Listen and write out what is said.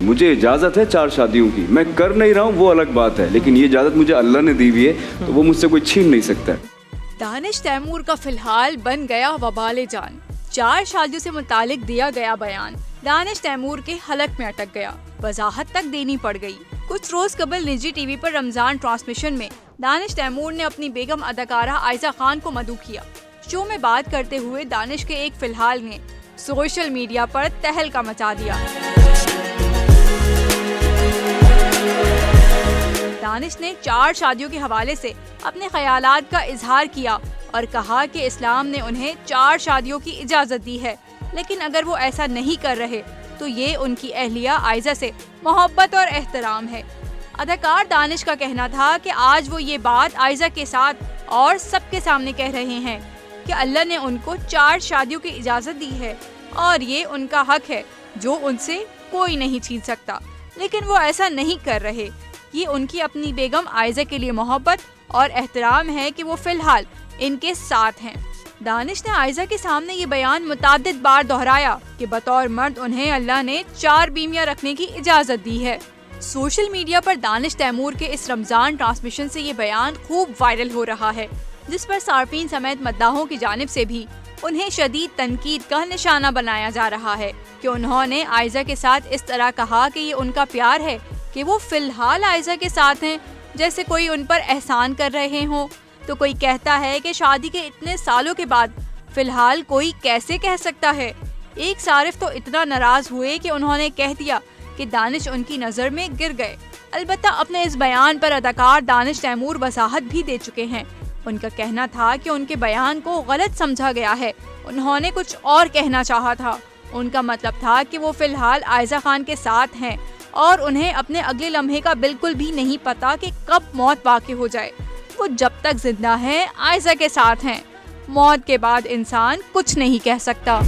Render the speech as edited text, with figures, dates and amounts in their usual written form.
مجھے اجازت ہے 4 شادیوں کی، میں کر نہیں رہا ہوں وہ الگ بات ہے، لیکن یہ اجازت مجھے اللہ نے دی ہوئی ہے تو وہ مجھ سے کوئی چھین نہیں سکتا ہے۔ دانش تیمور کا فی الحال بن گیا وبال جان۔ 4 شادیوں سے متعلق دیا گیا بیان دانش تیمور کے حلق میں اٹک گیا، وضاحت تک دینی پڑ گئی۔ کچھ روز قبل نجی ٹی وی پر رمضان ٹرانسمیشن میں دانش تیمور نے اپنی بیگم اداکارہ عائزہ خان کو مدعو کیا۔ شو میں بات کرتے ہوئے دانش کے ایک فی الحال نے سوشل میڈیا پر تہلکہ مچا دیا۔ دانش نے 4 شادیوں کے حوالے سے اپنے خیالات کا اظہار کیا اور کہا کہ اسلام نے انہیں 4 شادیوں کی اجازت دی ہے، لیکن اگر وہ ایسا نہیں کر رہے تو یہ ان کی اہلیہ عائزہ سے محبت اور احترام ہے۔ اداکار دانش کا کہنا تھا کہ آج وہ یہ بات عائزہ کے ساتھ اور سب کے سامنے کہہ رہے ہیں کہ اللہ نے ان کو 4 شادیوں کی اجازت دی ہے اور یہ ان کا حق ہے جو ان سے کوئی نہیں چھین سکتا، لیکن وہ ایسا نہیں کر رہے۔ یہ ان کی اپنی بیگم عائزہ کے لیے محبت اور احترام ہے کہ وہ فی الحال ان کے ساتھ ہیں۔ دانش نے عائزہ کے سامنے یہ بیان متعدد بار دہرایا کہ بطور مرد انہیں اللہ نے 4 بیویاں رکھنے کی اجازت دی ہے۔ سوشل میڈیا پر دانش تیمور کے اس رمضان ٹرانسمیشن سے یہ بیان خوب وائرل ہو رہا ہے، جس پر صارفین سمیت مداحوں کی جانب سے بھی انہیں شدید تنقید کا نشانہ بنایا جا رہا ہے کہ انہوں نے عائزہ کے ساتھ اس طرح کہا کہ یہ ان کا پیار ہے کہ وہ فی الحال عائزہ کے ساتھ ہیں، جیسے کوئی ان پر احسان کر رہے ہوں۔ تو کوئی کہتا ہے کہ شادی کے اتنے سالوں کے بعد فی الحال کوئی کیسے کہہ سکتا ہے۔ ایک صارف تو اتنا ناراض ہوئے کہ انہوں نے کہہ دیا کہ دانش ان کی نظر میں گر گئے۔ البتہ اپنے اس بیان پر اداکار دانش تیمور وضاحت بھی دے چکے ہیں۔ ان کا کہنا تھا کہ ان کے بیان کو غلط سمجھا گیا ہے، انہوں نے کچھ اور کہنا چاہا تھا۔ ان کا مطلب تھا کہ وہ فی الحال عائزہ خان کے ساتھ ہیں اور انہیں اپنے اگلے لمحے کا بالکل بھی نہیں پتا کہ کب موت واقع ہو جائے۔ وہ جب تک زندہ ہیں عائزہ کے ساتھ ہیں، موت کے بعد انسان کچھ نہیں کہہ سکتا۔